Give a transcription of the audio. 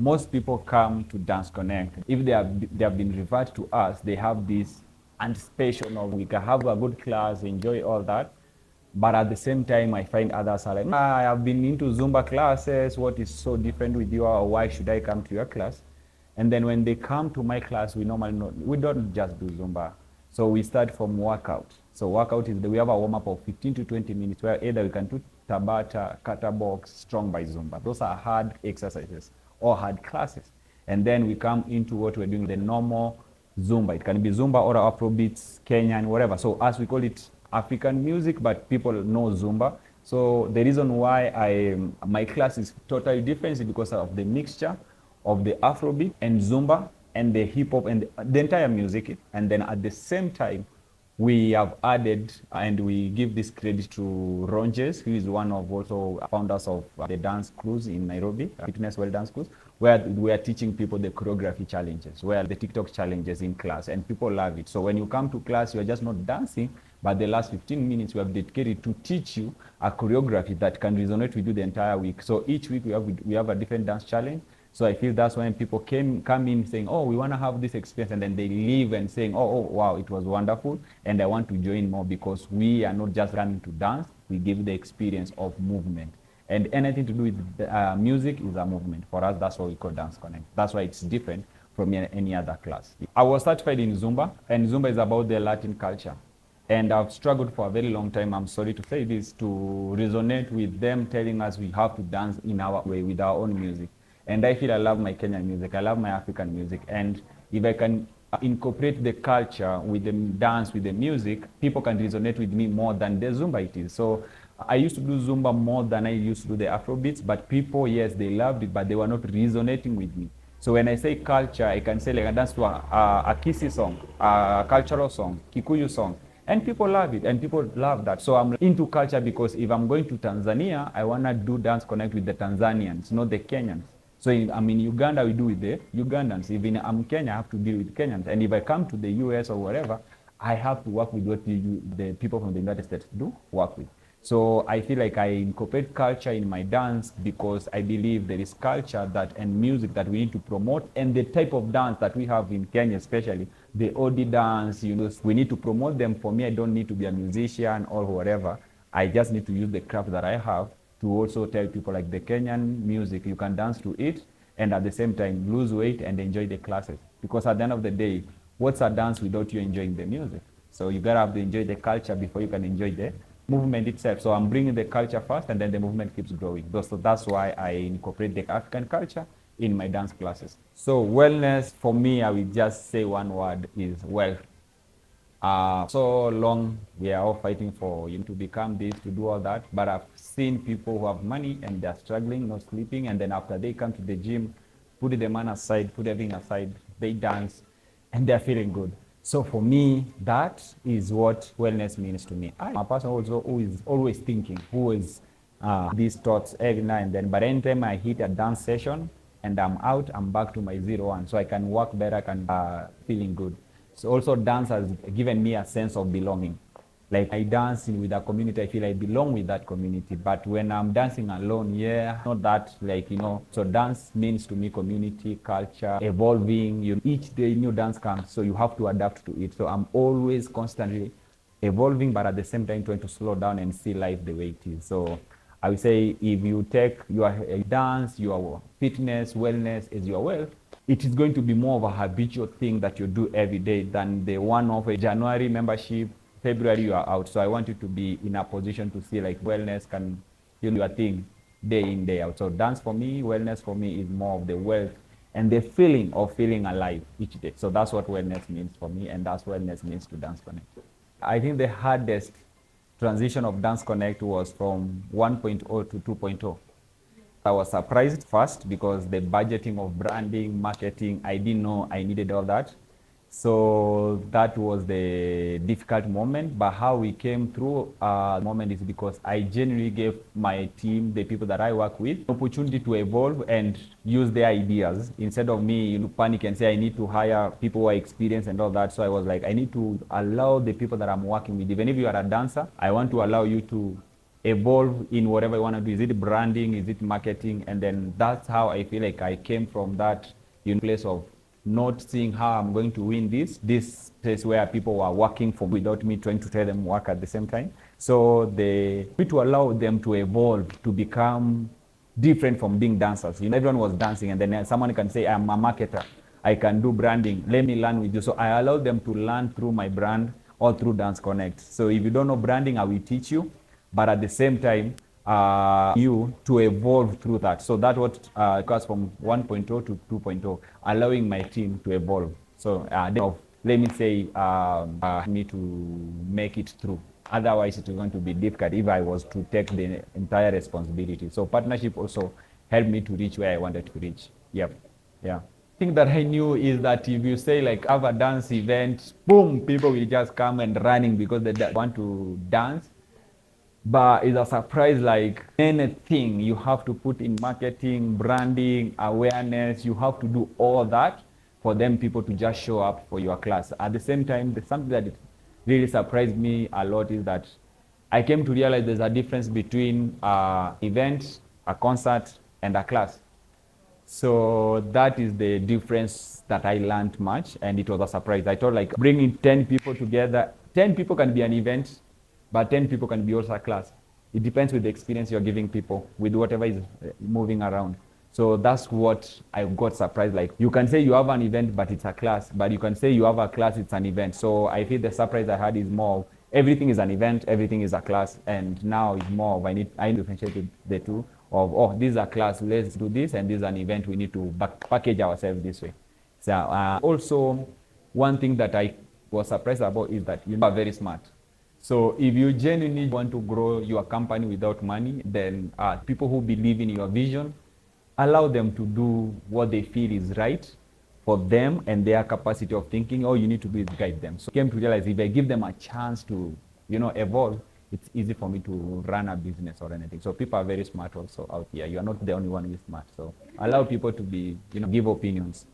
Most people come to Dance Connect. If they have been referred to us, they have this anticipation of we can have a good class, enjoy all that. But at the same time, I find others are like, I have been into Zumba classes. What is so different with you? Or why should I come to your class? And then when they come to my class, we normally we don't just do Zumba. So we start from workout. So workout is we have a warm up of 15 to 20 minutes where either we can do Tabata, Kata box, strong by Zumba. Those are hard exercises or hard classes. And then we come into what we're doing, the normal Zumba. It can be Zumba or Afrobeats, Kenyan, whatever. So as we call it African music, but people know Zumba. So the reason why my class is totally different is because of the mixture of the Afrobeat and Zumba and the hip hop and the entire music. And then at the same time, we have added and we give this credit to Ronjes, who is one of also founders of the dance cruise in Nairobi, Fitness Well Dance Cruise, where we are teaching people the choreography challenges, where the TikTok challenges in class, and people love it. So when you come to class, you are just not dancing, but the last 15 minutes we have dedicated to teach you a choreography that can resonate with you the entire week. So each week we have a different dance challenge. So I feel that's when people come in saying, oh, we want to have this experience, and then they leave and saying, oh, wow, it was wonderful, and I want to join more, because we are not just running to dance, we give the experience of movement. And anything to do with music is a movement. For us, that's what we call Dance Connect. That's why it's different from any other class. I was certified in Zumba, and Zumba is about the Latin culture. And I've struggled for a very long time, I'm sorry to say this, to resonate with them telling us we have to dance in our way with our own music. And I feel I love my Kenyan music, I love my African music. And if I can incorporate the culture with the dance, with the music, people can resonate with me more than the Zumba it is. So I used to do Zumba more than I used to do the Afrobeats, but people, yes, they loved it, but they were not resonating with me. So when I say culture, I can say like I dance to a Kisi song, a cultural song, Kikuyu song. And people love it, and people love that. So I'm into culture, because if I'm going to Tanzania, I want to do Dance Connect with the Tanzanians, not the Kenyans. So I'm in Uganda, we do with the Ugandans. If I'm Kenya, I have to deal with Kenyans. And if I come to the US or wherever, I have to work with what the people from the United States do work with. So I feel like I incorporate culture in my dance, because I believe there is culture that and music that we need to promote, and the type of dance that we have in Kenya, especially the Odi dance, we need to promote them. For me, I don't need to be a musician or whatever. I just need to use the craft that I have to also tell people like the Kenyan music, you can dance to it and at the same time lose weight and enjoy the classes. Because at the end of the day, what's a dance without you enjoying the music? So you gotta have to enjoy the culture before you can enjoy the movement itself. So I'm bringing the culture first, and then the movement keeps growing. So that's why I incorporate the African culture in my dance classes. So wellness, for me, I will just say one word, is wealth. So long we are all fighting for to become this, to do all that, but I've seen people who have money and they're struggling, not sleeping, and then after they come to the gym, put the man aside, put everything aside, they dance, and they're feeling good. So for me, that is what wellness means to me. I'm a person also who is always thinking, who is these thoughts every now and then, but anytime I hit a dance session and I'm out, I'm back to my 0-1, so I can work better, I can feeling good. So also dance has given me a sense of belonging. Like I dance with a community, I feel I belong with that community. But when I'm dancing alone, not that So dance means to me community, culture, evolving. Each day new dance comes, so you have to adapt to it. So I'm always constantly evolving, but at the same time trying to slow down and see life the way it is. So I would say if you take your dance, your fitness, wellness as your wealth, it is going to be more of a habitual thing that you do every day than the one of a January membership, February you are out. So I want you to be in a position to see like wellness can your thing day in, day out. So dance for me, wellness for me is more of the wealth and the feeling of feeling alive each day. So that's what wellness means for me, and that's what wellness means to Dance Connect. I think the hardest transition of Dance Connect was from 1.0 to 2.0. I was surprised first because the budgeting of branding, marketing, I didn't know I needed all that. So that was the difficult moment. But how we came through the moment is because I genuinely gave my team, the people that I work with, opportunity to evolve and use their ideas instead of me panic and say I need to hire people who are experienced and all that. So I was like, I need to allow the people that I'm working with, even if you are a dancer, I want to allow you to evolve in whatever you want to do. Is it branding? Is it marketing? And then that's how I feel like I came from that place of not seeing how I'm going to win this place where people were working for without me trying to tell them work at the same time. So they need to allow them to evolve, to become different from being dancers. Everyone was dancing, and then someone can say, I'm a marketer, I can do branding, let me learn with you. So I allow them to learn through my brand or through Dance Connect. So if you don't know branding, I will teach you, but at the same time, you to evolve through that. So that's what goes from 1.0 to 2.0, allowing my team to evolve. So let me say, me to make it through. Otherwise, it is going to be difficult if I was to take the entire responsibility. So partnership also helped me to reach where I wanted to reach. Yep. Yeah. Thing that I knew is that if you say like have a dance event, boom, people will just come and running because they want to dance. But it's a surprise, like anything you have to put in marketing, branding, awareness, you have to do all that for them people to just show up for your class. At the same time, something that really surprised me a lot is that I came to realize there's a difference between an event, a concert, and a class. So that is the difference that I learned much, and it was a surprise. I thought like bringing 10 people together, 10 people can be an event, but 10 people can be also a class. It depends with the experience you're giving people, with whatever is moving around. So that's what I got surprised. Like you can say you have an event, but it's a class. But you can say you have a class, it's an event. So I feel the surprise I had is more, everything is an event, everything is a class. And now it's more of, I need to differentiate the two of, oh, this is a class, let's do this. And this is an event, we need to package ourselves this way. So also, one thing that I was surprised about is that you are very smart. So if you genuinely want to grow your company without money, then people who believe in your vision, allow them to do what they feel is right for them and their capacity of thinking. All you need to do is guide them. So I came to realize if I give them a chance to, evolve, it's easy for me to run a business or anything. So people are very smart also out here. You are not the only one who is smart. So allow people to be, give opinions.